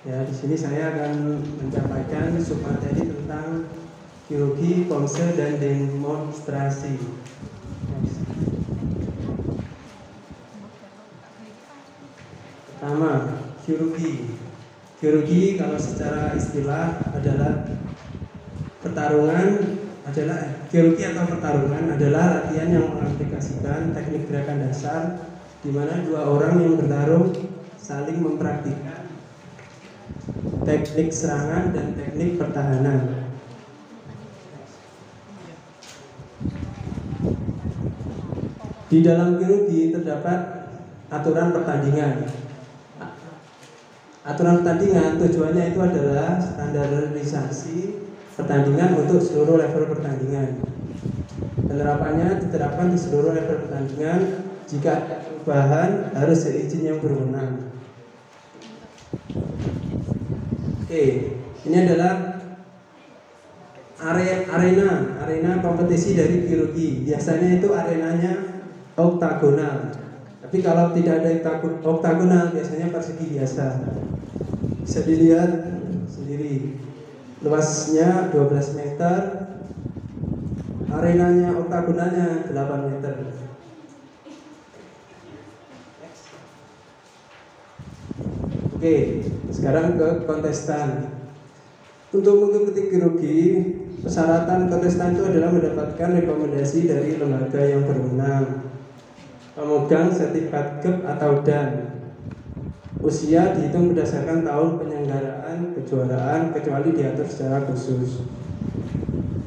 Ya, di sini saya akan menyampaikan submateri tentang biologi, ponsel, dan demonstrasi. Pertama, biologi. Biologi kalau secara istilah adalah biologi atau pertarungan adalah latihan yang mengaplikasikan teknik gerakan dasar di mana dua orang yang bertarung saling mempraktikkan teknik serangan dan teknik pertahanan. Di dalam biologi terdapat aturan pertandingan. Aturan pertandingan tujuannya itu adalah standarisasi pertandingan untuk seluruh level pertandingan. Penerapannya diterapkan di seluruh level pertandingan. Jika ada perubahan harus seizin yang berwenang. Oke, ini adalah arena kompetisi dari biologi. Biasanya itu arenanya oktagonal. Tapi kalau tidak ada oktagonal, biasanya persegi biasa. Bisa dilihat sendiri. Luasnya 12 meter. Arenanya oktagonalnya 8 meter. Oke, sekarang ke kontestan. Untuk mengikuti biologi, persyaratan kontestan itu adalah mendapatkan rekomendasi dari lembaga yang berwenang, pemegang sertifikat GEP atau DAN. Usia dihitung berdasarkan tahun penyelenggaraan kejuaraan kecuali diatur secara khusus.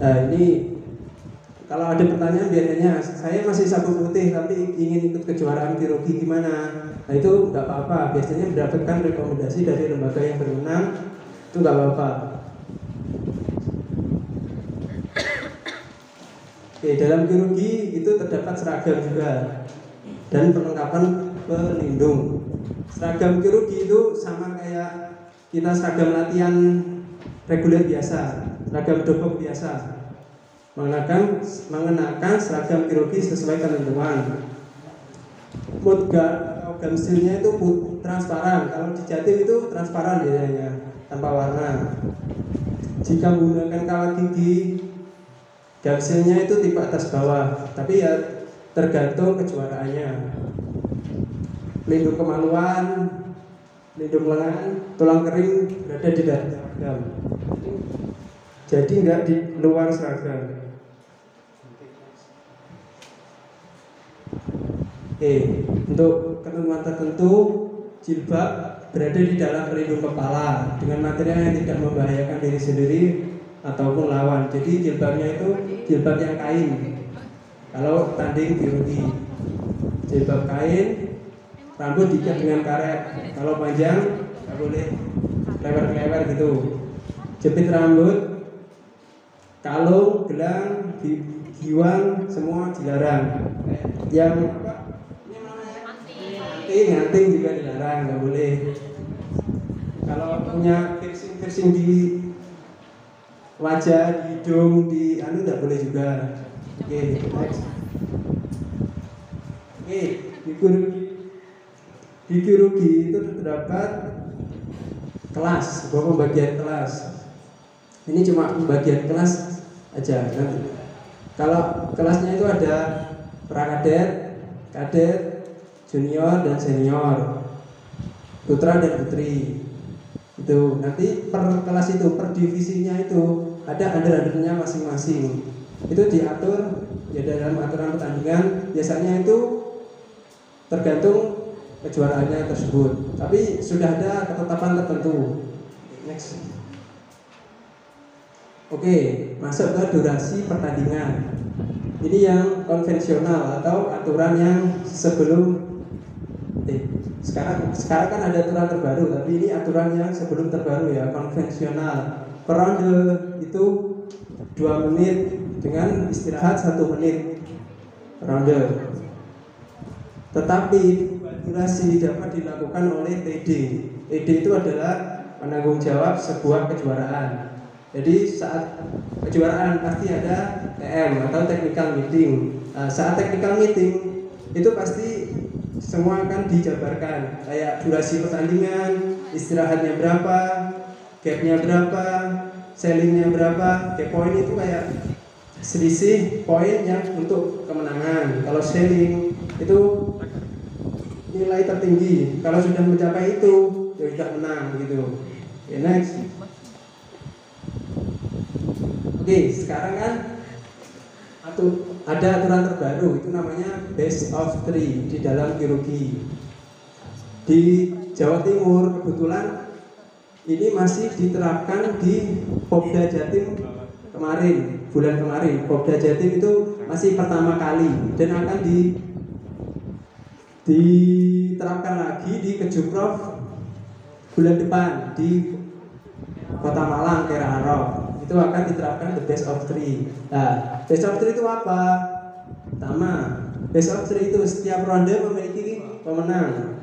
Nah, ini kalau ada pertanyaan biasanya saya masih sabuk putih tapi ingin ikut kejuaraan biologi gimana? Nah, itu nggak apa-apa. Biasanya mendapatkan rekomendasi dari lembaga yang berwenang, itu nggak apa-apa. Oke, dalam biologi itu terdapat seragam juga dan perlengkapan pelindung. Seragam biologi itu sama kayak kita seragam latihan reguler biasa, seragam dobok biasa. Mengenakan seragam biologi sesuai ketentuan. Mudguard atau gamsilnya itu transparan. Kalau di Jatim itu transparan biasanya, tanpa warna. Jika menggunakan kawat gigi, gamsilnya itu tipe atas bawah, tapi ya tergantung kejuaraannya. Pelindung kemaluan, pelindung lengan, tulang kering berada di dalam seragam. Jadi nggak di luar seragam. Oke, untuk ketentuan tertentu jilbab berada di dalam pelindung kepala dengan material yang tidak membahayakan diri sendiri ataupun lawan. Jadi jilbabnya itu jilbab yang kain. Kalau tanding biologi, jilbab kain, rambut diikat dengan karet. Kalau panjang nggak boleh lebar-lebar gitu. Jepit rambut, kalung, gelang, giwang semua dilarang. Yang apa? Nganting juga dilarang, nggak boleh. Kalau punya piercing di wajah, di hidung, di nggak boleh juga. Oke, next. Oke, di biologi itu terdapat kelas, sebuah pembagian kelas. Ini cuma pembagian kelas aja. Nanti kalau kelasnya itu ada prakadet, kadet, junior dan senior, putra dan putri. Itu nanti per kelas itu, per divisinya itu ada under-undernya masing-masing. Itu diatur ya dalam aturan pertandingan. Biasanya itu tergantung kejuaraannya tersebut. Tapi sudah ada ketetapan tertentu. Next. Oke, masuk ke durasi pertandingan. Ini yang konvensional atau aturan yang sebelum sekarang kan ada aturan terbaru, tapi ini aturan yang sebelum terbaru ya, konvensional. Per ronde itu 2 menit dengan istirahat 1 menit ronde. Tetapi durasi dapat dilakukan oleh TD. TD itu adalah penanggung jawab sebuah kejuaraan. Jadi saat kejuaraan pasti ada TM atau technical meeting. Saat technical meeting itu pasti semua akan dijabarkan. Kayak durasi pertandingan, istirahatnya berapa, gapnya berapa, sellingnya berapa. Gap point itu kayak selisih poin yang untuk kemenangan. Kalau selling itu nilai tertinggi. Kalau sudah mencapai itu, ya sudah menang gitu. Okay, next. Oke, sekarang kan ada aturan terbaru, itu namanya best of 3 di dalam kirurgi. Di Jawa Timur kebetulan ini masih diterapkan di Popda Jatim kemarin, bulan kemarin. Popda Jatim itu masih pertama kali dan akan diterapkan lagi di Kejumrof bulan depan di Kota Malang, Kerarok. Itu akan diterapkan the best of 3. Nah, best of 3 itu apa? Pertama, best of 3 itu setiap ronde memiliki pemenang.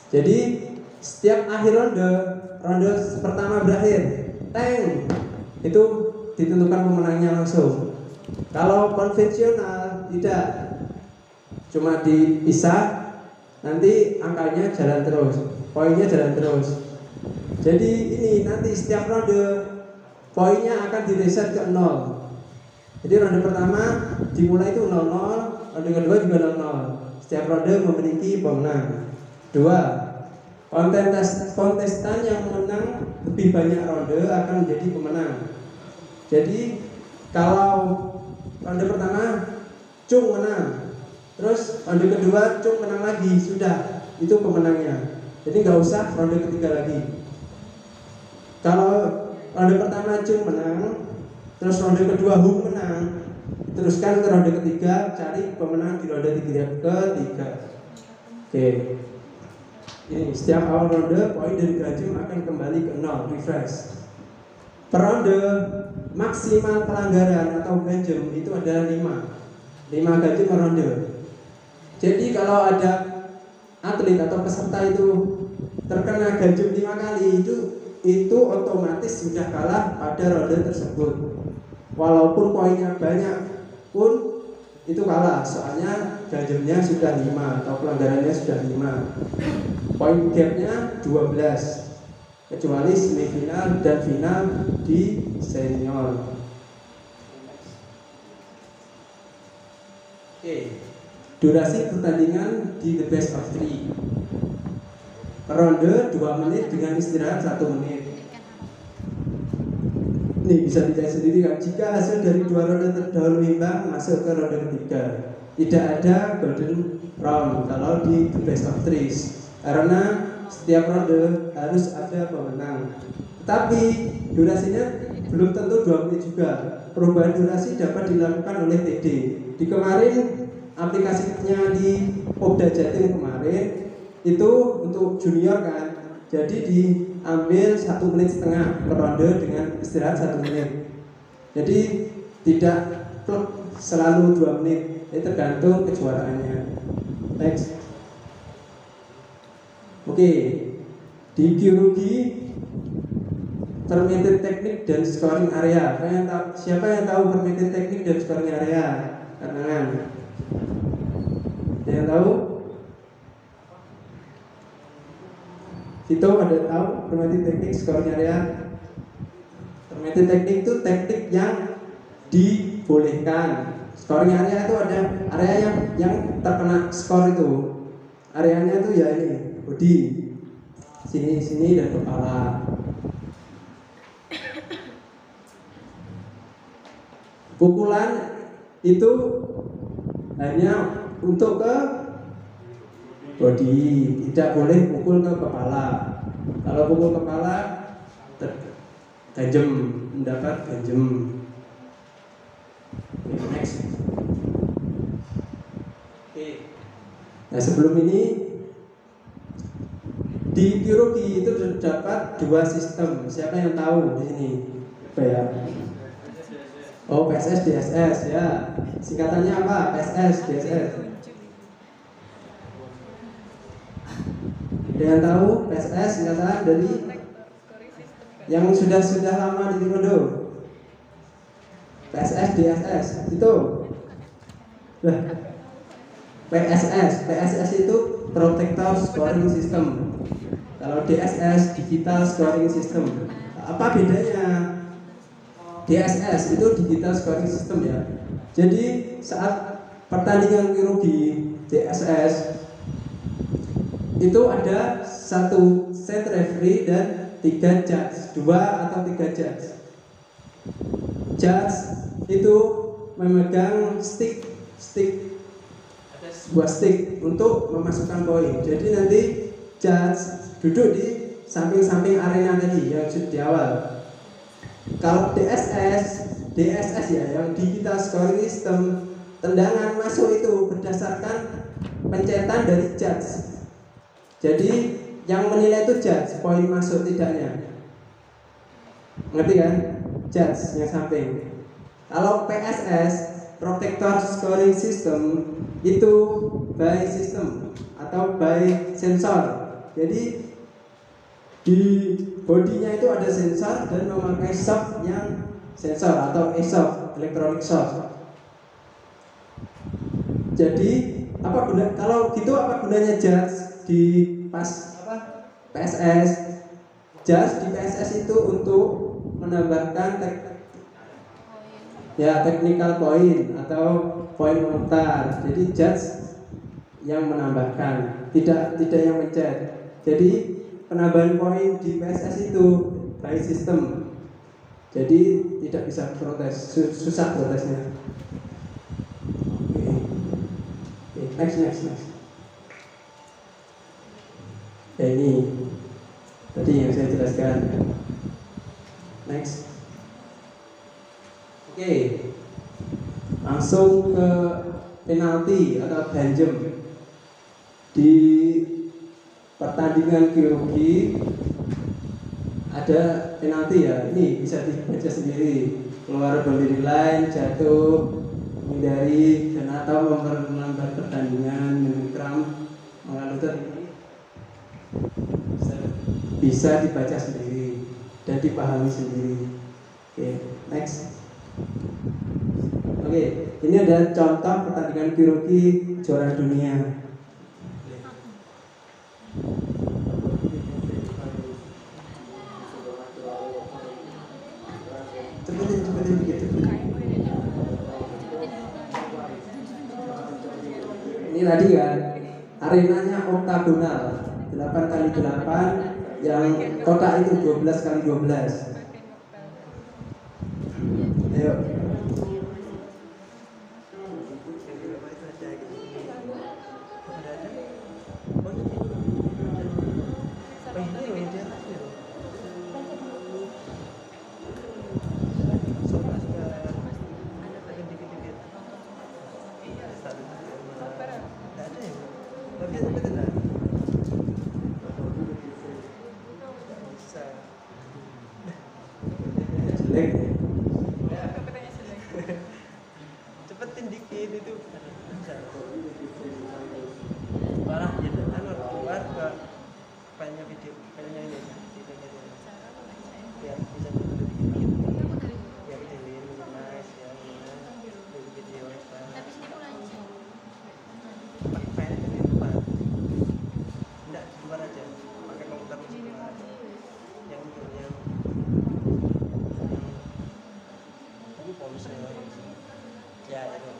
Jadi setiap akhir ronde pertama berakhir, teng, itu ditentukan pemenangnya langsung. Kalau konvensional tidak, cuma dipisah, nanti angkanya jalan terus, poinnya jalan terus. Jadi ini nanti setiap ronde poinnya akan direset ke 0. Jadi ronde pertama dimulai itu 0-0, ronde kedua juga 0-0. Setiap ronde memiliki pemenang. 2. Kontestan yang menang lebih banyak ronde akan menjadi pemenang. Jadi kalau ronde pertama Cung menang, terus ronde kedua Cung menang lagi, sudah itu pemenangnya. Jadi nggak usah ronde ketiga lagi. Kalau ronde pertama Cung menang, terus ronde kedua Hung menang, teruskan ke ronde ketiga, cari pemenang di ronde ketiga. Oke. Ini setiap awal ronde poin dari Ganjum akan kembali ke 0, refresh. Per ronde maksimal pelanggaran atau Ganjum itu adalah 5 Ganjum per ronde. Jadi kalau ada atlet atau peserta itu terkena Ganjum 5 kali, itu otomatis sudah kalah pada ronde tersebut. Walaupun poinnya banyak pun itu kalah, soalnya ganjumnya sudah 5 atau pelanggarannya sudah 5. Poin gapnya 12, kecuali semifinal dan final di senior. Oke, durasi pertandingan di the best of 3. Ronde 2 menit dengan istirahat 1 menit. Ini bisa dilihat sendiri kan, jika hasil dari 2 ronde terdahulu imbang masuk ke ronde ketiga. Tidak ada golden round kalau di the best of 3, karena setiap ronde harus ada pemenang. Tapi durasinya belum tentu 2 menit juga. Perubahan durasi dapat dilakukan oleh TD. Di kemarin aplikasinya di Popda Jatim kemarin itu untuk junior kan, jadi diambil 1,5 menit per ronde dengan istirahat 1 menit. Jadi tidak selalu 2 menit, ini tergantung kejuaraannya. Next. Oke, di kirurgi fermented teknik dan scoring area. Siapa yang tahu fermented teknik dan scoring area? Tangan. Ada yang tahu? Vito ada tahu fermented teknik, scoring area? Fermented teknik itu teknik yang dibolehkan. Scoring area itu ada area yang terkena skor itu. Areanya itu ya ini, body, sini dan kepala. Pukulan itu hanya untuk ke body, tidak boleh pukul ke kepala. Kalau pukul kepala ganjem, mendapat ganjem. Next. Oke. Nah, sebelum ini di kirurgi itu terdapat 2 sistem. Siapa yang tahu di sini? Apa ya? Oh, PSS DSS ya. Singkatannya apa? PSS DSS. Ada yang tahu PSS singkatan dari yang sudah lama di Taekwondo? PSS DSS itu. PSS itu Protector Scoring System. Kalau DSS Digital Scoring System. Apa bedanya? DSS itu Digital Scoring System ya. Jadi saat pertandingan kirurgi DSS itu ada satu set referee dan 3 judge, 2 atau 3 judge. Judge itu memegang stick ada sebuah stick untuk memasukkan poin. Jadi nanti judge duduk di samping-samping arena tadi yang sudah di awal. Kalau DSS ya, yang Digital Scoring System, tendangan masuk itu berdasarkan pencetan dari judge. Jadi yang menilai itu judge, poin masuk tidaknya. Ngerti kan? Judge yang samping. Kalau PSS, Protector Scoring System, itu by system atau by sensor. Jadi di bodinya itu ada sensor dan memakai shock yang sensor atau e-shock, electronic shock. Jadi kalau gitu apa gunanya judge di PSS? Judge di PSS itu untuk menambahkan technical point atau poin memutar. Jadi judge yang menambahkan, tidak yang mencet. Jadi penambahan poin di PSS itu by system. Jadi tidak bisa protes, susah protesnya. Next. Ya ini tadi yang saya jelaskan. Next. Oke. Langsung ke penalti atau banjem. Di pertandingan kirurgi ada penalti ya. Ini bisa dibaca sendiri. Keluar berdiri line, jatuh, menghindari dan atau memperlambat pertandingan dengan kram, mengalutkan ini bisa dibaca sendiri dan dipahami sendiri. Oke, next. Oke, ini adalah contoh pertandingan kirurgi juara dunia. Cepetin begitu. Ini tadi kan arenanya oktagonal 8x8 yang kotak itu 12x12. Ayo. Cepetin dikit itu parah gitu keluar ke filenya filenya ini biar bisa dikit ya videoin nice ya video tapi sini lanjut filenya di depan enggak sebentar aja pakai komputer yang ini ponsel ya itu.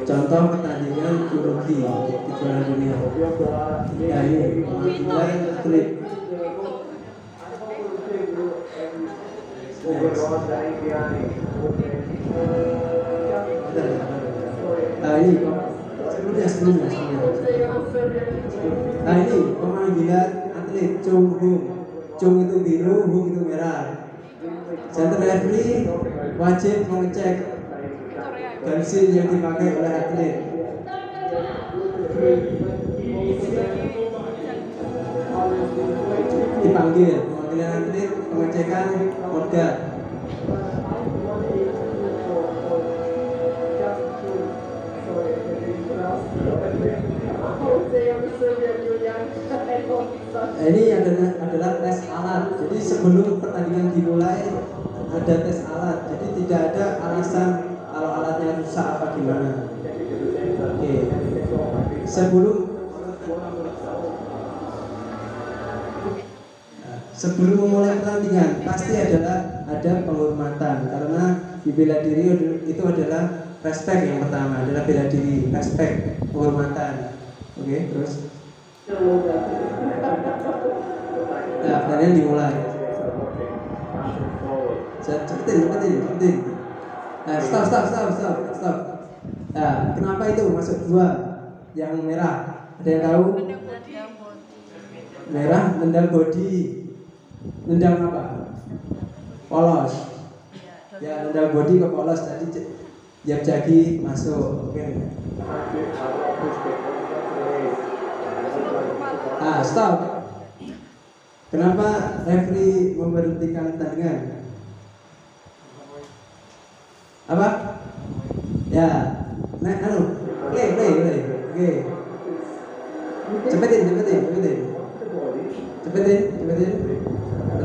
Contoh pertandingan kirurgi kejuaraan dunia. Ya ini pemanggilan atlet. Ini sebelumnya. Ini pemanggilan atlet Chung Hung. Chung itu biru, Hung itu merah. Center referee wajib mengecek garsin yang dipakai oleh atlet. Dipanggil pemanggilan atlet, pengecekan organ. Ini adalah tes alat. Jadi sebelum pertandingan dimulai ada tes alat, jadi tidak ada alasan kalau alatnya rusak apa gimana. Oke. Sebelum memulai pertandingan pasti ada penghormatan, karena di bela diri itu adalah respect. Yang pertama adalah bela diri, respect, penghormatan. Oke, terus nah, pertandingan dimulai. Cepetin. Nah, stop. Nah, kenapa itu masuk 2 yang merah? Ada yang tahu? Merah nendang body. Nendang apa? Polos. Ya, nendang body ke polos tadi. Jab jagi masuk. Oke. Ah, stop. Kenapa referee memberhentikan pertandingan? Apa? Ya. Nah, play. Oke. Cepetin.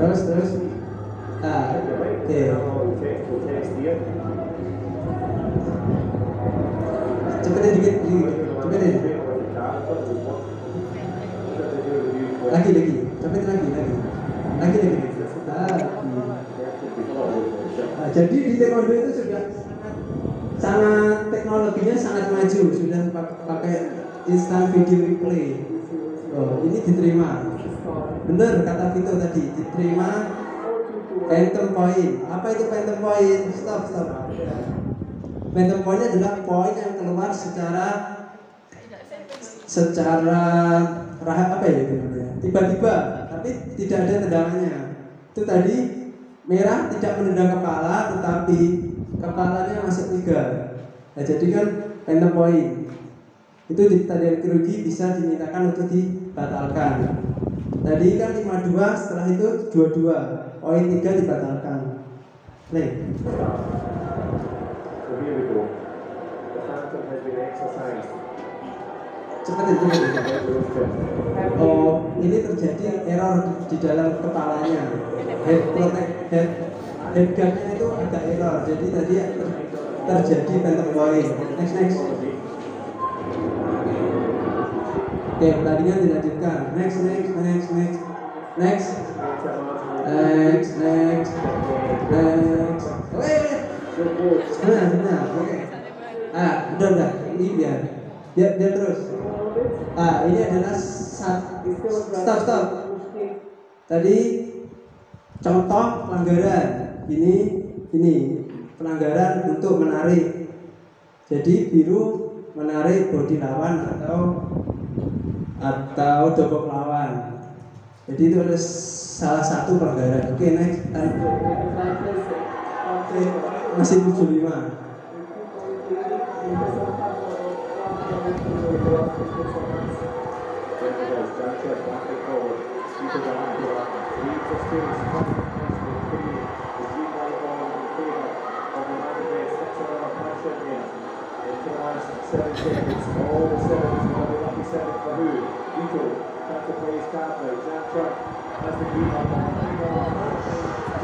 Terus. Ah, oke. Cepetin dikit. Cepetin. Lagi. Cepetin lagi. Jadi di taekwondo itu sudah sangat teknologinya sangat maju, sudah pakai instant video replay. Oh, ini diterima. Bener kata Vito tadi, diterima phantom point. Apa itu phantom point? Stop. Phantom point adalah poin yang keluar secara apa ya itu namanya? Tiba-tiba, tapi tidak ada tendangannya. Itu tadi merah tidak menendang kepala, tetapi kepalanya masuk 3. Nah, jadi kan phantom point. Itu di pertandingan kerugi bisa dimintakan untuk dibatalkan. Tadi kan 5-2, setelah itu 2-2. Poin 3 dibatalkan. Play. Cepetin. Oh, ini terjadi error di dalam kepalanya. Head guard-nya itu agak error. Jadi tadi terjadi phantom point. Next. Oke, pertandingan dilanjutkan. Next. Sebentar. Oke. Udah. Ini biar terus. Ini adalah stop. Tadi contoh pelanggaran. Ini pelanggaran untuk menarik. Jadi biru menarik body lawan atau dobok lawan. Jadi itu adalah salah satu pelanggaran. Oke, next. Masih 75.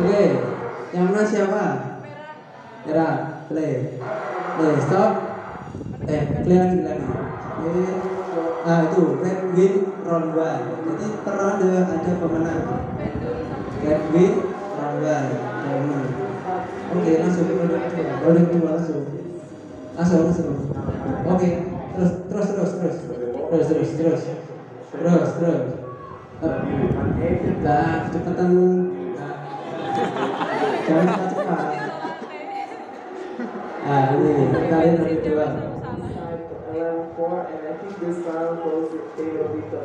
Oke, yang mana siapa? Merah. Play. Stop. Play lagi. Itu red win round 1. Jadi per ronde ada pemenang. Red win round 1. Oke, langsung ronde kedua langsung. Oke, terus. Nah, kecepatan. Jangan cepat. Ini kalian ronde kedua. And I think this round goes with Taylor Vito.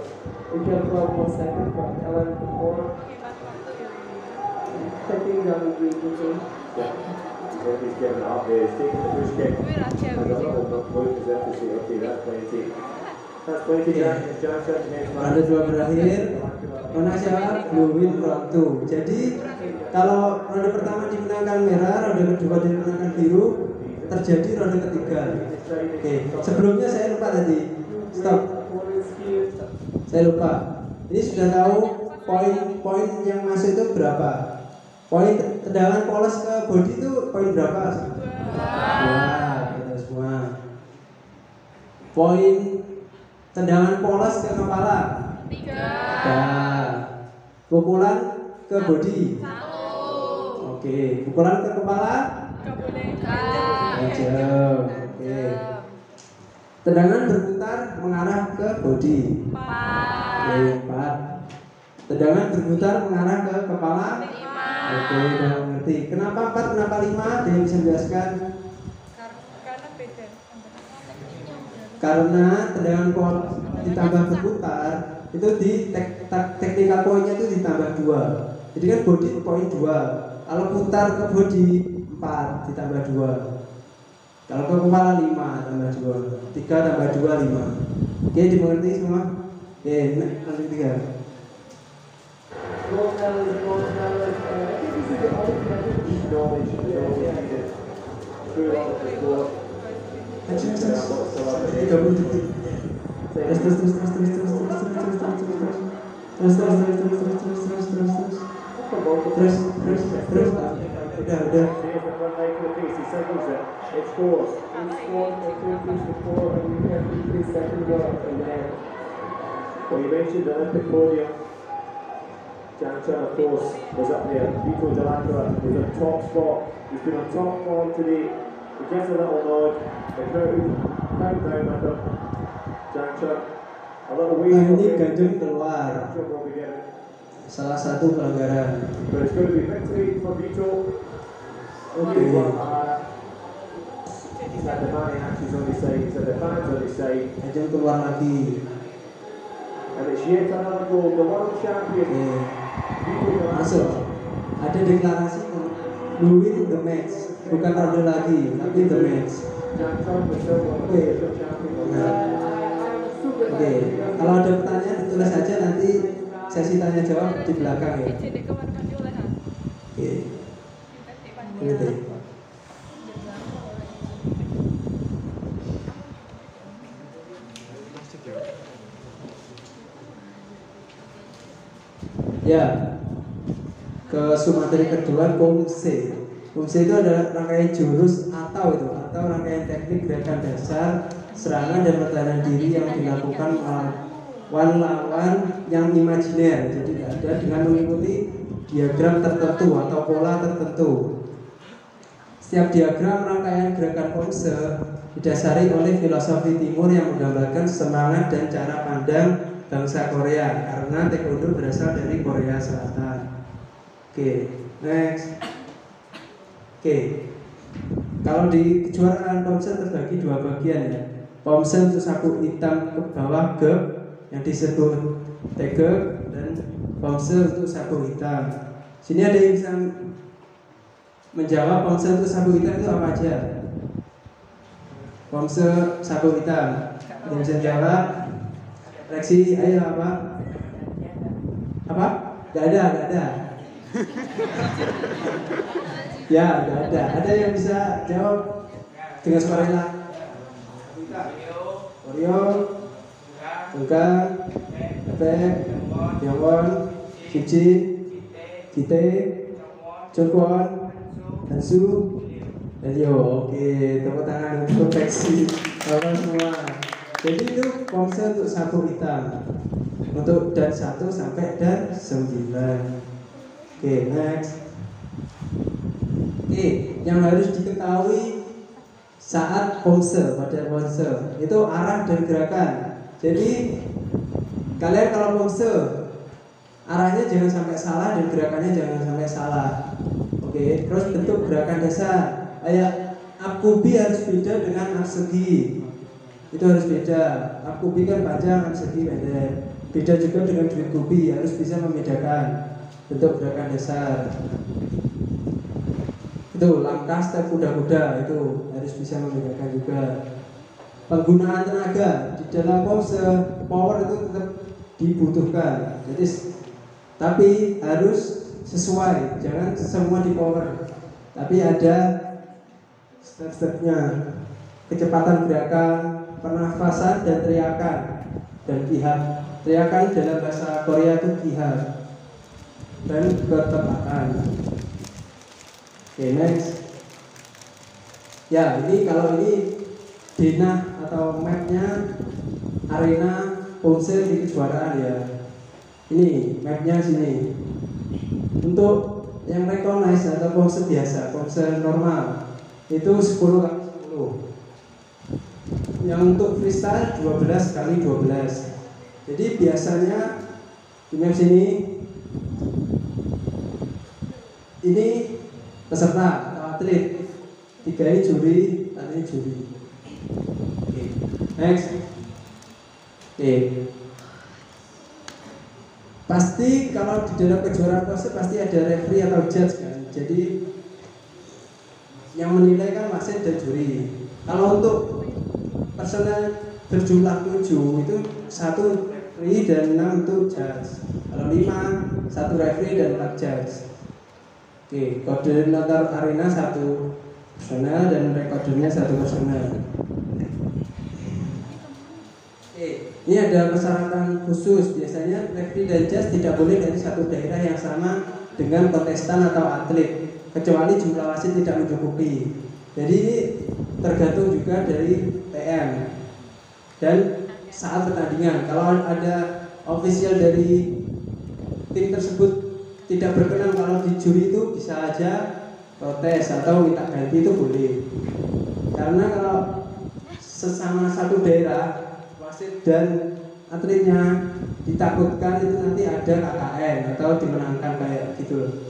We have 12 more seconds from 11 to 4. I think that would be the team. Yeah. He's getting out there. He's taking the first kick. I don't know what point is that to say, okay, that's plenty. That's plenty, Johnson. Ronde 2 berakhir. Mana siapa? Blue win round 2. Jadi kalau ronde pertama dimenangkan merah, ronde kedua dimenangkan biru, terjadi ronde ketiga. Oke, sebelumnya saya lupa tadi. Stop. Saya lupa. Ini sudah tahu poin yang masuk itu berapa? Poin tendangan polos ke body itu poin berapa? 2. Kita semua. Poin tendangan polos ke kepala 3. Pukulan ke body 1. Oke. Pukulan ke kepala jauh. Oke. Tendangan berputar mengarah ke body 4. Tendangan berputar mengarah ke kepala 5. Oke, udah ngerti. Kenapa 4, kenapa 5? Ada yang bisa menjelaskan? Karena beda. Karena tendangan ditambah berputar itu di teknikal poinnya itu ditambah 2. Jadi kan body poin 2. Kalau putar ke body 4 ditambah 2. Kalau ke kepala 5 tambah 2. 3 tambah 2 5. Oke, dimengerti semua? Oke, lanjut 3. Well, you mentioned the Olympic podium. Jancha, of course, was up there. Vito Dell'Acqua was on top spot. He's been on top form today. He gets a little nod. The crowd countdown with him. Jancha, a little wave. Ini gandum keluar. Jancha will be given. Salah satu pelanggaran. But it's going to be victory for Vito. Okay. He's had the money actions on his side. He's had the fans on his side. Gandum keluar lagi. And it's yet another goal. The world champion. Vito Masuk. Dell'Acqua. Ada deklarasi we win the match, bukan ronde lagi, tapi the match. Oke. Kalau ada pertanyaan ditulis saja, nanti sesi tanya jawab di belakang ya. Oke. Gitu. Ya, ke materi kedua POMSE. POMSE itu adalah rangkaian jurus atau rangkaian teknik gerakan dasar serangan dan pertahanan diri yang dilakukan melawan lawan yang imajiner. Jadi ada dengan mengikuti diagram tertentu atau pola tertentu. Setiap diagram rangkaian gerakan POMSE didasari oleh filosofi timur yang menggambarkan semangat dan cara pandang bangsa Korea, karena taekwondo berasal dari Korea Selatan. Oke, next. Oke, kalau di kejuaraan POMSE terbagi 2 bagian ya. POMSE untuk sabuk hitam ke bawah ge yang disebut tege, dan POMSE untuk sabuk hitam. Sini ada yang bisa menjawab POMSE untuk sabuk hitam itu apa aja? POMSE sabuk hitam. Yang bisa jawab? Reaksi, ayo apa? Apa? Gak ada. Ya, gak ada. Ada yang bisa jawab dengan suaranya? Oreo, Tungkang, Efek, Yawon, Cici, Cite, Congkwon, Hansu, dan Yo. Oke, tepuk tangan untuk Peksi. Selamat semua. Jadi itu POMSE untuk sabuk hitam, untuk dan 1 sampai dan 9. Oke, next. Oke, yang harus diketahui saat POMSE, pada POMSE itu arah dan gerakan. Jadi kalian kalau POMSE arahnya jangan sampai salah dan gerakannya jangan sampai salah. Oke, terus bentuk gerakan dasar kayak abkubi harus beda dengan absegi. Itu harus beda. Abkubi kan panjang, absegi pendek. Beda juga dengan duit kubi, harus bisa membedakan bentuk gerakan dasar. Itu langkah step kuda-kuda itu harus bisa membedakan juga. Penggunaan tenaga di dalam POMSE, power itu tetap dibutuhkan. Jadi tapi harus sesuai, jangan semua di power. Tapi ada step-stepnya. Kecepatan gerakan, pernafasan dan teriakan dan kihab. Teriakan dalam bahasa Korea itu kihab dan ketepatan. Oke, next. Ya, ini kalau ini denah atau mapnya arena Pomse di kejuaraan ya. Ini mapnya sini. Untuk yang recognize atau Pomse biasa, Pomse normal itu 10x10. Yang untuk freestyle 12 kali 12. Jadi biasanya di map sini ini peserta atau atlet, 3 ini juri, 4 ini juri. Oke, next. Oke. Pasti kalau di dalam kejuaraan Pomse pasti ada referee atau judge kan. Jadi yang menilai kan wasit dan juri. Kalau untuk personel berjumlah 7 itu 1 referee dan 6 itu judge. Kalau 5 1 referee dan 4 judge. Oke, koordinator arena 1 personel dan rekordernya 1 personel. Oke, ini ada persyaratan khusus. Biasanya referee dan judge tidak boleh dari satu daerah yang sama dengan kontestan atau atlet, kecuali jumlah wasit tidak mencukupi. Jadi ini tergantung juga dari PM dan saat pertandingan. Kalau ada official dari tim tersebut tidak berkenan kalau di juri itu bisa aja protes atau minta ganti, itu boleh. Karena kalau sesama satu daerah wasit dan atletnya ditakutkan itu nanti ada KKN atau dimenangkan kayak gitu.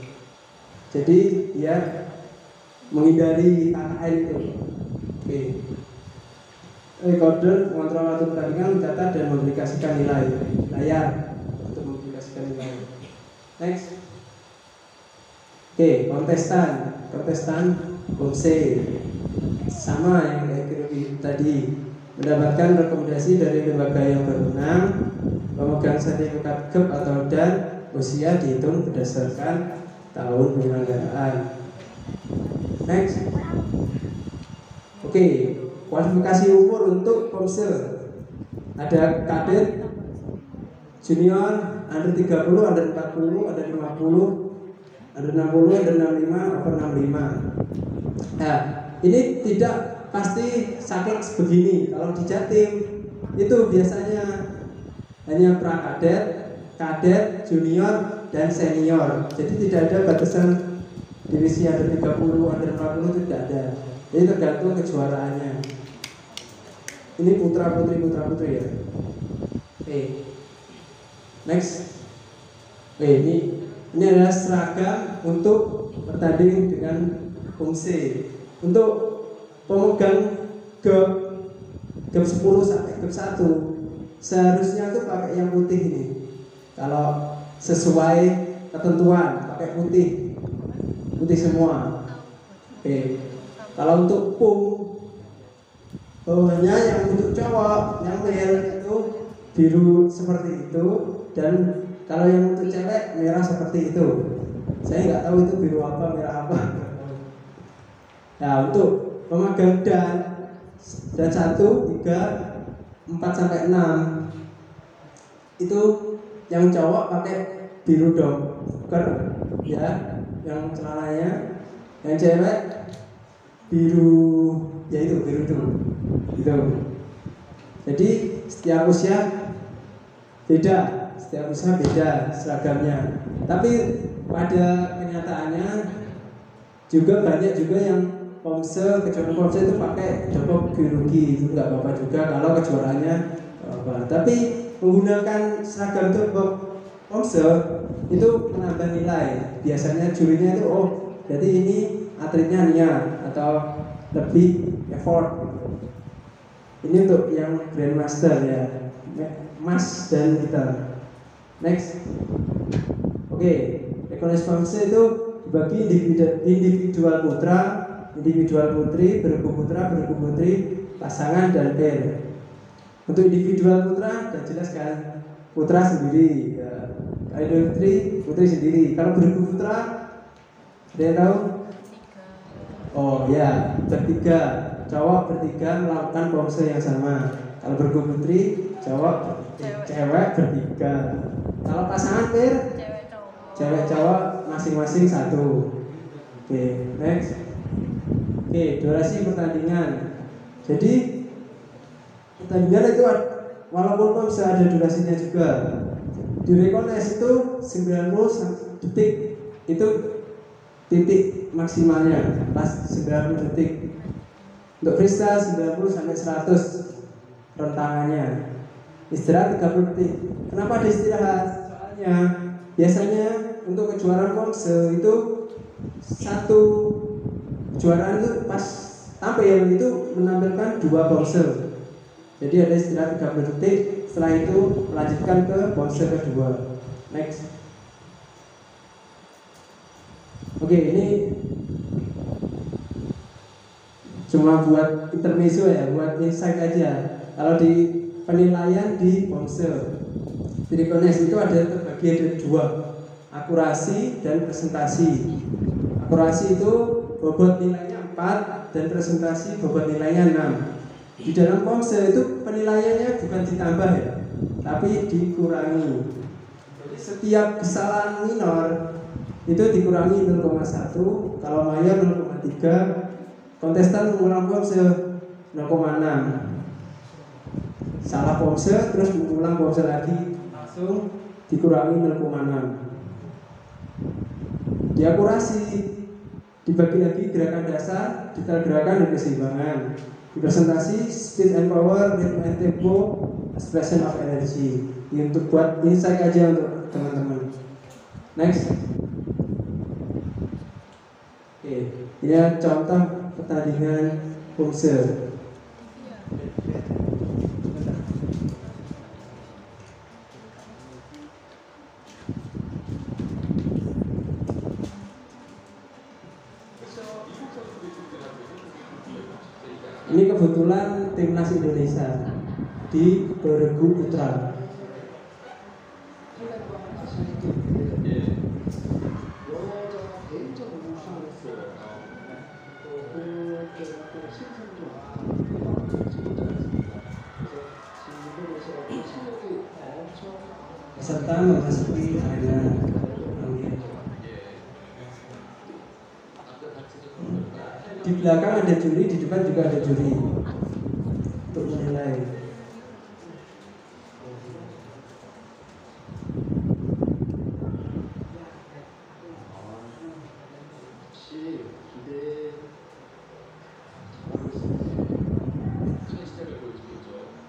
Jadi dia menghindari KKN itu. Oke. Recorder mengontrol waktu pertandingan, mencatat dan mempublikasikan nilai layar untuk mempublikasikan nilai. Next. Oke, kontestan Pomse sama yang kayak tadi, mendapatkan rekomendasi dari lembaga yang berwenang, pemegang sertifikat GEP atau DAN, usia dihitung berdasarkan tahun penyelenggaraan. Next. Oke, kualifikasi umur untuk Pomse. Ada kadet, junior, under 30, under 40, under 50, under 60, under 65, over 65. Nah, ini tidak pasti saklek sebegini. Kalau di Jatim itu biasanya hanya prakadet, kadet, junior, dan senior. Jadi tidak ada batasan divisi under 30, under 40 itu tidak ada. Jadi tergantung kejuaraannya. Ini putra putri ya. Oke. Next. Oke, ini adalah seragam untuk bertanding dengan Pomse. Untuk pemegang GEP 10 sampai GEP 1 seharusnya tuh pakai yang putih ini. Kalau sesuai ketentuan pakai putih semua. Oke. Kalau untuk PUM bawahnya yang untuk cowok, yang male itu biru seperti itu, dan kalau yang untuk cewek merah seperti itu. Saya nggak tahu itu biru apa, merah apa. Nah, untuk pemegang dan 1, 3, 4 sampai 6 itu yang cowok pakai biru doker ya, yang celananya, yang cewek biru ya itu biru itu. Jadi setiap usia beda seragamnya. Tapi pada kenyataannya juga banyak juga yang Pomse, kejuaraan Pomse itu pakai jopok biologi, itu nggak apa-apa juga kalau kejuaraannya apa. Tapi menggunakan seragam jopok Pomse itu menambah nilai. Biasanya jurinya itu jadi ini atletnya niat atau lebih effort. Ini untuk yang Grandmaster ya, Mas dan kita. Next. Oke, rekognisi Pomse itu dibagi individual putra, individual putri, bergu putra, bergu putri, pasangan dan pair. Untuk individual putra sudah jelas kan, putra sendiri ya. Kalau putri sendiri. Kalau bergu putra ada yang tahu? Oh ya, bertiga, cowok bertiga melakukan Pomse yang sama. Kalau bergu putri, cewek bertiga. Kalau pasangan pair, cewek cowok masing-masing 1. Oke, next. Oke, durasi pertandingan. Jadi pertandingan itu walaupun bisa ada durasinya juga. Di rekones itu 90 detik itu titik maksimalnya, pas 90 detik. Untuk freestyle 90 sampai 100 rentangannya. Istirahat 30 detik. Kenapa ada istirahat? Soalnya biasanya untuk kejuaraan Komse itu satu kejuaraan itu pas tampil itu menampilkan 2 Komse. Jadi ada istirahat 30 detik. Setelah itu melanjutkan ke Komse kedua. Next. Oke, ini cuma buat intermezzo ya, buat insight aja. Kalau di penilaian di Komse, di rekones itu ada terbagi ada 2, akurasi dan presentasi. Akurasi itu bobot nilainya 4 dan presentasi bobot nilainya 6. Di dalam Komse itu penilaiannya bukan ditambah ya, tapi dikurangi. Jadi setiap kesalahan minor itu dikurangi 0,1, kalau mayor 0,3. Kontestan mengulang Komse 0,6. Salah Komse terus mengulang Komse lagi, langsung dikurangi 0,6. Diakurasi dibagi lagi gerakan dasar, detail gerakan dan keseimbangan. Di presentasi speed and power, rhythm and tempo, expression of energy. Ini untuk buat insight aja untuk teman-teman. Next. Oke, ini contoh pertandingan Komse. Ini kebetulan timnas Indonesia di Bergu Putra. Peserta memasuki arena. Di belakang ada juri, di depan juga ada juri untuk menilai.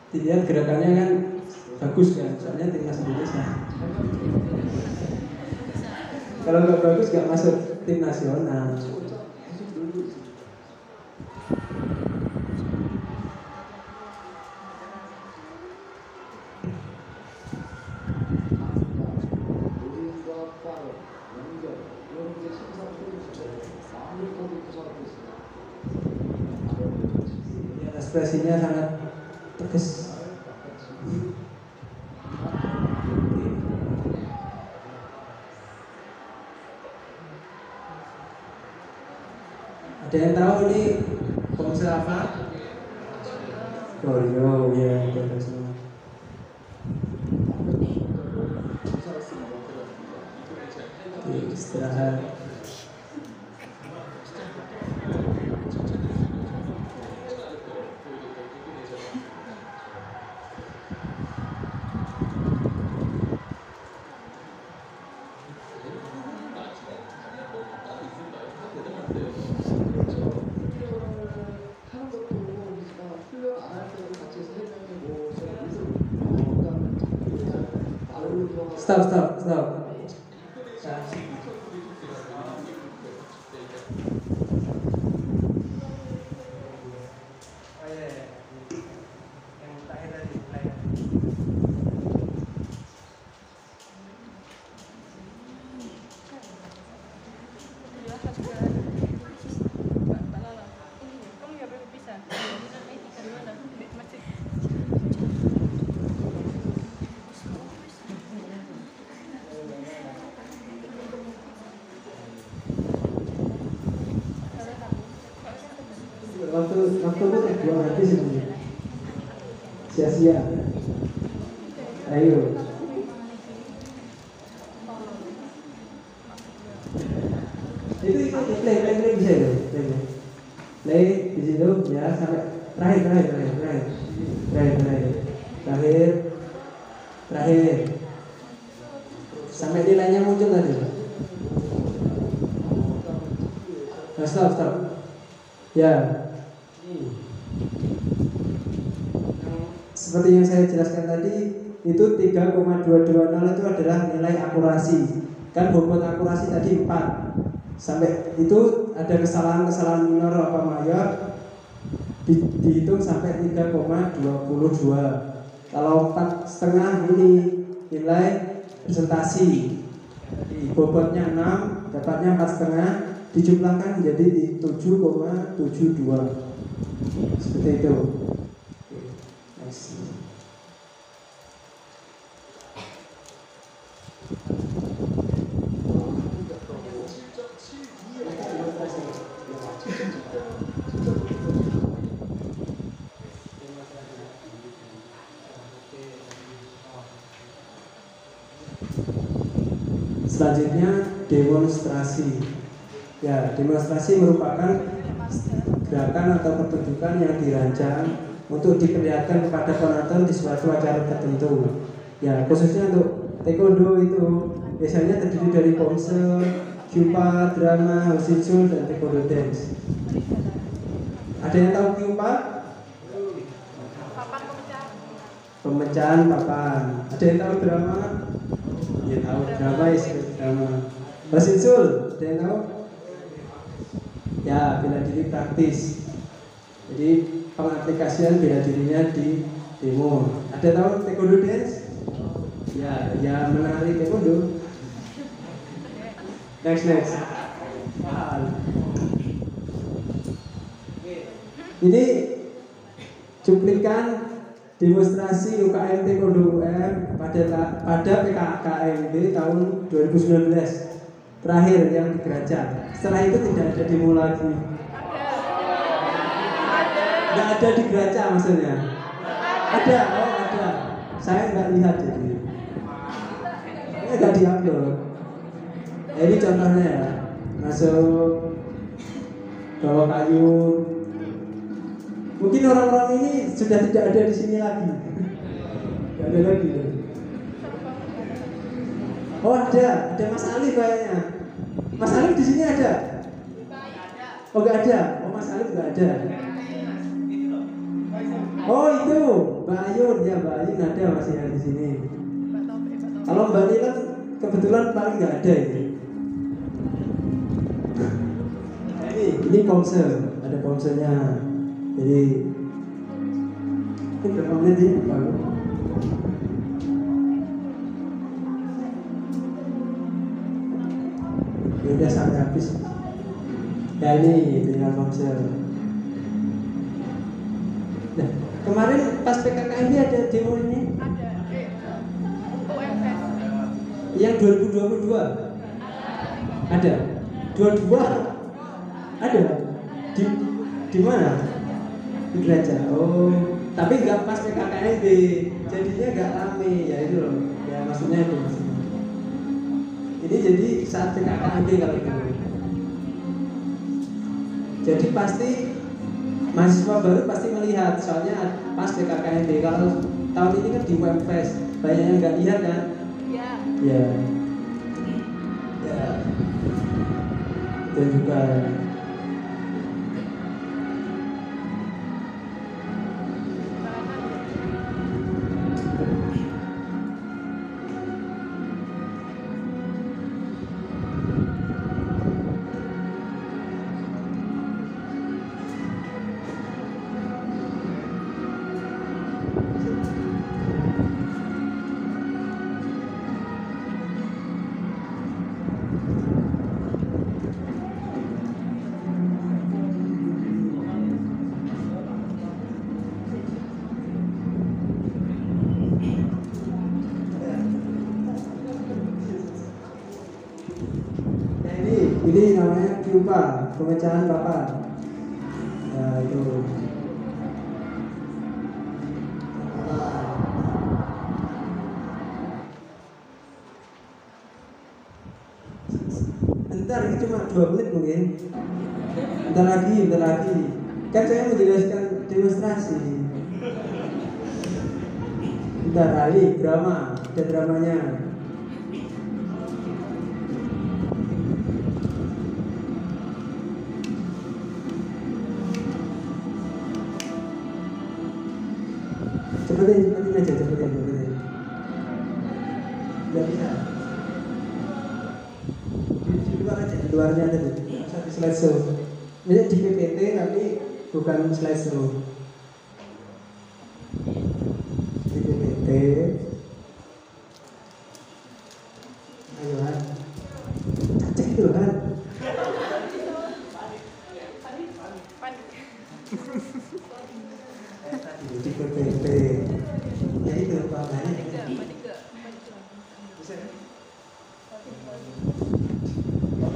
Dilihat gerakannya kan bagus kan, soalnya timnas Indonesia. Kalau nggak bagus nggak masuk tim nasional. Ekspresinya sangat tegas. Ada yang tahu ini Komse apa? Koreo, ya, ada semua. Istirahat. Stop. Waktu itu terbuang habis sebenarnya, sia-sia. Ayo. Itu play bisa itu. Play di situ ya sampai terakhir sampai nilainya muncul tadi. Nah, stop. Ya. Seperti yang saya jelaskan tadi, itu 3,220 itu adalah nilai akurasi. Kan bobot akurasi tadi 4. Sampai itu ada kesalahan minor apa mayor dihitung sampai 3,22. Kalau 4,5 ini nilai presentasi. Bobotnya 6, dapatnya 4,5, dijumlahkan menjadi 7,72. Seperti itu. Next. Selanjutnya demonstrasi. Ya, demonstrasi merupakan gerakan atau pertunjukan yang dirancang untuk diperlihatkan kepada penonton di suatu acara tertentu. Ya, khususnya untuk taekwondo itu biasanya terdiri dari pose, kyupa, drama, hoshinshou, dan taekwondo dance. Ada yang tahu kyupa? Pemecahan papan. Ada yang tahu drama? Ya tahu drama ya seperti drama. Hoshinshou, ada yang tahu? Ya, bela diri praktis. Jadi pengaplikasian bela dirinya di demo. Ada tahu taekwondo dance? Ya menari taekwondo. Next. Ini cuplikan demonstrasi UKM Taekwondo UM pada PKKMB tahun 2019 terakhir yang di Geracak. Setelah itu tidak ada demo lagi. Nggak ada di Geracak maksudnya. Ada. Saya nggak lihat jadi. Ini nggak diupload. Ini contohnya ya. Masuk bawa kayu. Mungkin orang-orang ini sudah tidak ada di sini lagi. Tidak ada lagi. Oh ada Mas Alif kayaknya. Mas Alif di sini ada? Oh nggak ada. Oh Mas Alif nggak ada. Oh itu Mbak Ayun ya, Mbak Ayun ada masih ada di sini. Kalau Mbak Nila kebetulan paling nggak ada ini. Ini ponsel, ada ponselnya. Jadi ini berapa menit sih? Ya udah sampai habis. Ya ini tinggal ponsel. Nah, kemarin pas PKKMB ada demo ini? Ada. UMS. Yang 2022? Ada. 22? Ada. Di mana? Di Geracak. Oh, tapi nggak pas PKKMB, jadinya nggak rame ya itu loh. Ya maksudnya itu maksudnya. Ini jadi saat PKKMB kalau itu. Jadi pasti mahasiswa baru pasti melihat, soalnya pas PKKMB. Kalau tahun ini kan di Webfest, banyak yang nggak lihat kan? Iya. Ya. Dan juga ini namanya kyupa, pemecahan papan. Nah itu. Bentar, ini cuma 2 menit mungkin. Bentar lagi. Kan saya menjelaskan demonstrasi. Bentar, ini drama, ada dramanya. Cepetin aja, cepetin. Gak bisa. Di luar aja, di luarnya ada tuh. Masa di slideshow. Ini di PPT tapi bukan slideshow. Di PPT. Ayo Han. Cek itu Han. Di PPT. Ya itu makanya.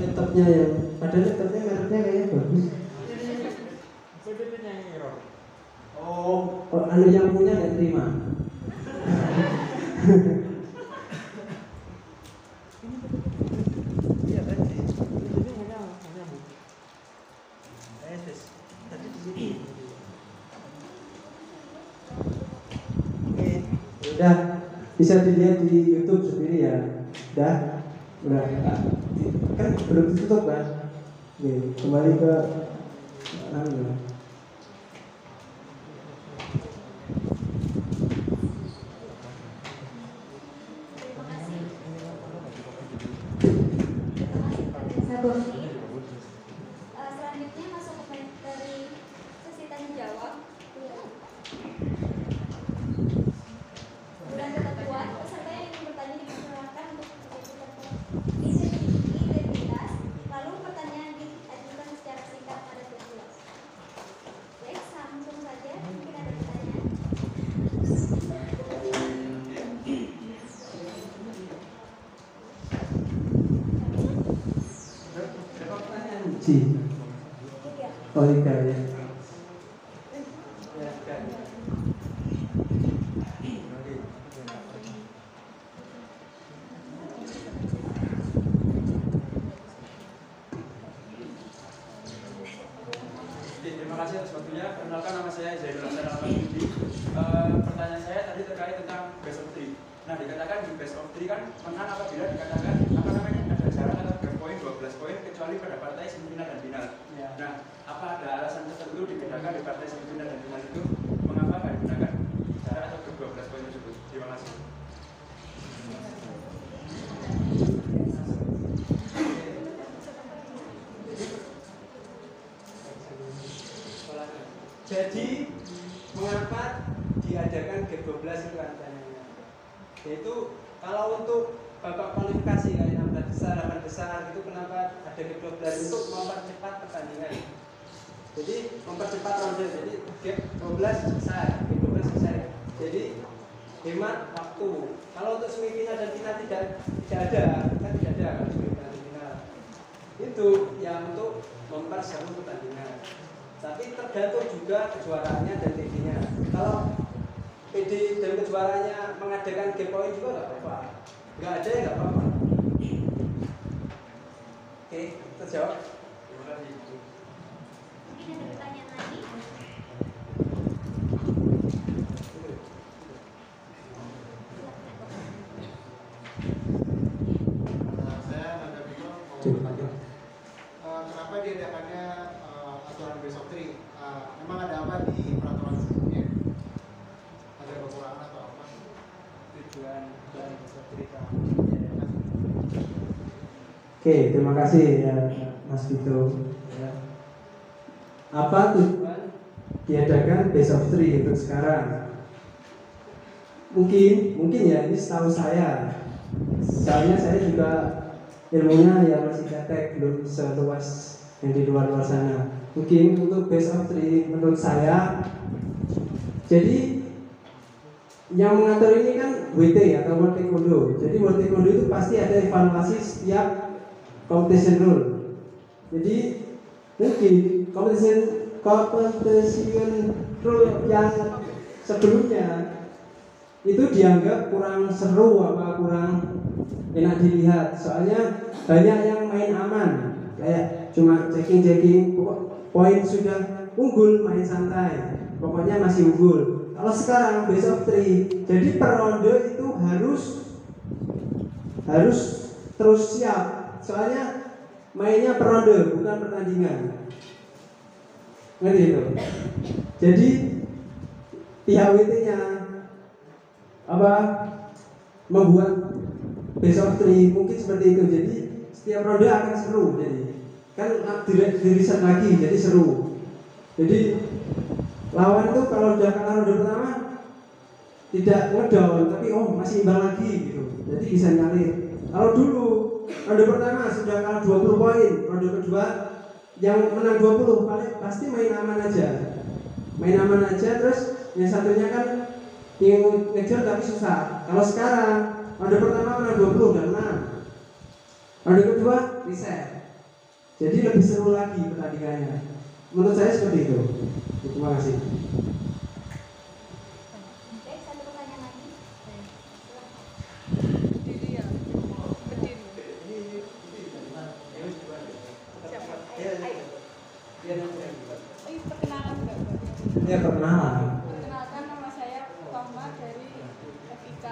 Laptopnya yang padahal laptopnya mereknya kayaknya bagus. Oh, anu yang punya nggak terima. Iya tadi. Ini hanya bu. Tadi di sini. Oke, udah bisa dilihat di YouTube sendiri ya. Udah kan belum ditutup kan. Oke, kembali ke anu. Selanjutnya masuk ke materi sesi tanya jawab. Bulan ketentuan, peserta yang ingin bertanya dipersilakan untuk identitas, lalu pertanyaan diajukan secara singkat pada tugas. Baik, langsung saja, mungkin ada pertanyaan. Oh iya ya. Terima kasih atas waktunya. Perkenalkan, nama saya Zainul Hasan Al-Mahdi. Pertanyaan saya tadi terkait tentang best of 3. Nah, dikatakan di best of 3 kan menang apabila dikatakan ada jarak atau game poin 12 poin kecuali pada partai semifinal dan final. Ya. Nah, apa ada alasan tertentu dibedakan di partai semifinal dan final itu? Mengapa nggak digunakan jarak atau game 12 poin tersebut? Terima kasih. Jadi mengapa diadakan game 12 itu katanya? Yaitu kalau untuk babak kualifikasi kayak 16 besar, 8 besar itu kenapa ada game 12 untuk mempercepat pertandingan. Jadi mempercepat ronde. Jadi game 12 selesai, game 12 selesai. Jadi hemat waktu. Kalau untuk semifinal dan final tidak ada, kan tidak ada kalau semifinal dan final. Itu yang untuk memperseru pertandingan. Tapi tergantung juga kejuaraannya dan PD-nya. Kalau PD dan kejuaraannya mengadakan game point juga nggak apa-apa. Nggak ada ya nggak apa-apa. Oke, terjawab. Terima kasih. Mungkin ada pertanyaan lagi. Saya Nanda Biko mau bertanya, kenapa diadakannya aturan best of 3? Memang ada apa di peraturan sebelumnya? Ada kekurangan atau apa? Tujuan dan cerita. Oke, terima kasih ya Mas Vito. Ya. Apa tujuan diadakan best of 3 untuk sekarang? Mungkin ya, ini setahu saya. Soalnya saya juga ilmunya ya masih ketek, belum seluas yang di luar sana. Mungkin untuk best of 3 menurut saya, jadi yang mengatur ini kan WT atau World Taekwondo. Jadi World Taekwondo itu pasti ada evaluasi setiap competition rule. Jadi mungkin competition rule yang sebelumnya itu dianggap kurang seru apa kurang enak dilihat. Soalnya banyak yang main aman, kayak cuma checking poin sudah unggul, main santai, pokoknya masih unggul. Kalau sekarang best of 3, jadi per ronde itu harus terus siap. Soalnya mainnya per ronde bukan pertandingan. Ngerti itu? Jadi pihak WT-nya membuat best of 3 mungkin seperti itu. Jadi setiap ronde akan seru. Jadi kan diriset lagi, jadi seru. Jadi lawan itu kalau udah kalah ronde pertama tidak ngedown, tapi masih imbang lagi gitu. Jadi bisa ngalir. Kalau dulu ronde pertama sudah kalah 20 poin, ronde kedua yang menang 20 pasti main aman aja, terus yang satunya kan yang ngejar tapi susah. Kalau sekarang ronde pertama menang 20 dan menang, ronde kedua reset, jadi lebih seru lagi pertandingannya. Menurut saya seperti itu. Terima kasih. Baik, satu pertanyaan lagi. Perkenalan Mbak. Ya, perkenalan. Perkenalkan, nama saya Fahma dari FIK.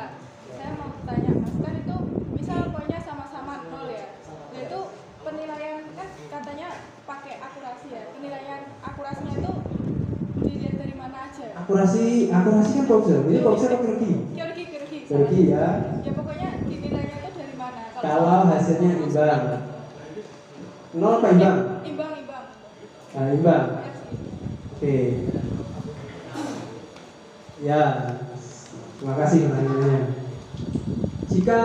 Saya mau tanya, Mas, kan itu misal poinnya sama-sama 0 ya. Nah itu penilaian kan katanya pakai akurasi ya. Penilaian akurasinya itu dilihat dari mana aja? Akurasi kan boxer. Ini boxer atau kirurgi? Kirurgi ya. Ya pokoknya dinilainya itu dari mana? Kalau hasilnya imbang. 0 apa imbang? Imbang. Nah, imbang. Oke. Ya. Terima kasih pertanyaannya. Jika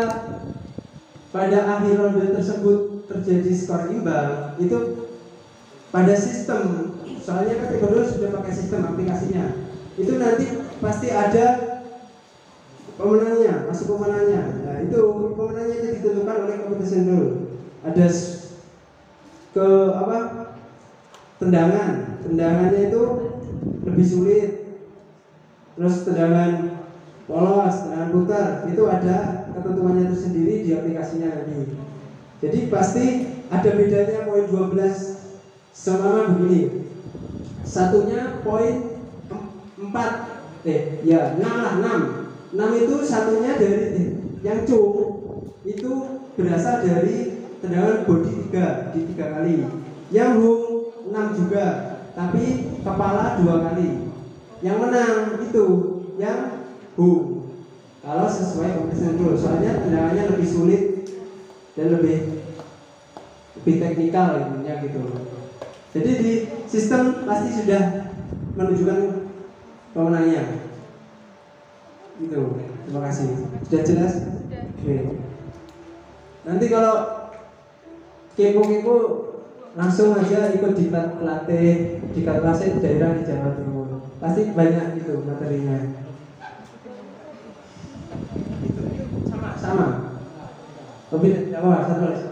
pada akhir ronde tersebut terjadi skor imbang, itu pada sistem, soalnya kan Taekwondo sudah pakai sistem aplikasinya, itu nanti pasti ada pemenangnya, masuk pemenangnya. Nah, itu pemenangnya itu ditentukan oleh competition rule. Ada tendangannya itu lebih sulit, terus tendangan polos, tendangan putar, itu ada ketentuannya tersendiri di aplikasinya nanti. Jadi pasti ada bedanya poin 12 sama begini. Satunya poin 6 itu satunya dari yang itu berasal dari tendangan body 3 kali. Yang hung 6 juga, tapi kepala 2 kali. Yang menang itu yang hung. Kalau sesuai competition rule, soalnya tendangannya lebih sulit dan lebih teknikal intinya gitu. Jadi di sistem pasti sudah menunjukkan pemenangnya. Gitu. Terima kasih. Sudah jelas? Oke. Nanti kalau kepo-kepo langsung aja ikut di kelas daerah di Jawa Timur. Pasti banyak itu materinya. Sama. Tapi satu lagi.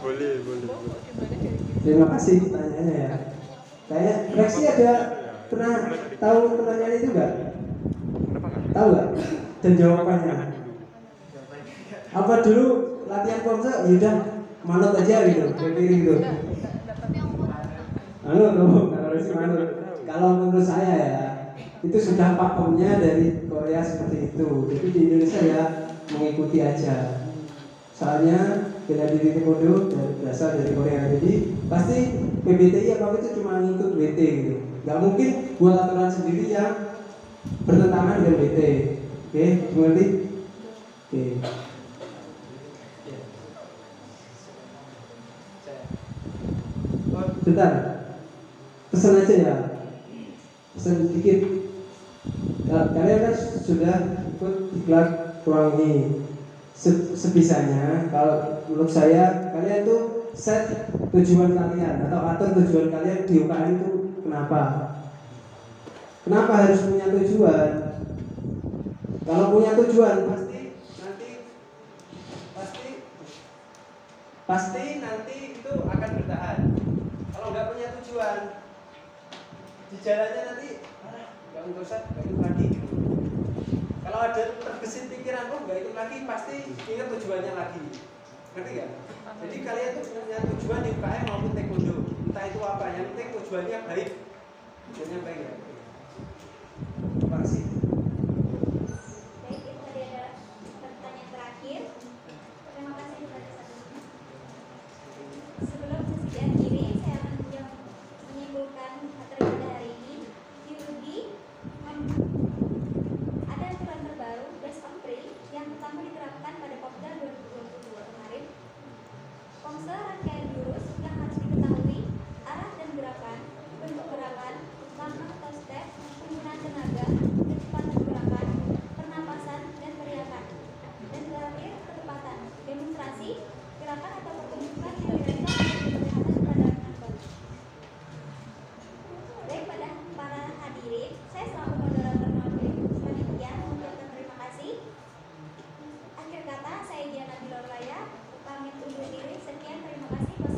Boleh. Terima kasih pertanyaannya ya. Kayak Reksi ada pernah tahu pertanyaan itu enggak? Tahu nggak? Dan jawabannya apa dulu latihan komse? Yaudah manut aja gitu, kayak gitu. Kalau menurut saya ya itu sudah pakemnya dari Korea seperti itu. Jadi di Indonesia ya mengikuti aja. Soalnya bela diri Taekwondo berasal dari Korea. Jadi pasti PBTI apa itu cuma ngikut WT gitu. Nggak mungkin buat aturan sendiri yang bertentangan dengan WT. Oke, mengerti? Oke. Bentar, pesan aja ya, pesan dikit. Kalian kan sudah ikut diklat ruang ini. Sebisanya, kalau menurut saya kalian tuh set tujuan kalian atau atur tujuan kalian di UKM itu kenapa? Kenapa harus punya tujuan? Kalau punya tujuan pasti nanti itu akan bertahan. Kalau nggak punya tujuan, di jalannya nanti nggak untuk nggak ikut lagi gitu. Kalau ada terbesit pikiran, oh nggak ikut lagi, pasti ingat tujuannya lagi. Ngerti nggak? Jadi kalian tuh punya tujuan di UKM maupun taekwondo, entah itu apa, yang penting tujuannya baik. Tujuannya baik ya. Terima kasih. Baik, itu tadi adalah pertanyaan terakhir. Terima kasih kepada satu. Sebelum sesi diakhiri, saya akan menyimpulkan materi pada hari ini. Biologi ada aturan terbaru Best of 3 yang pertama diterapkan pada Popda 2022 kemarin. Ponsel rangkaian jurus yang harus diketahui arah dan gerakan, bentuk gerakan, langkah atau step, penggunaan tenaga, kecepatan gerakan, pernapasan, dan teriakan. Dan terakhir, ketepatan, demonstrasi, gerakan atau pertunjukan yang dirancang untuk kelihatan pada anak. Baik, pada para hadirin, saya selaku moderator maupun panitia mengucapkan terima kasih. Akhir kata, saya Diana Bilorlaya, pamit undur diri. Sekian, terima kasih.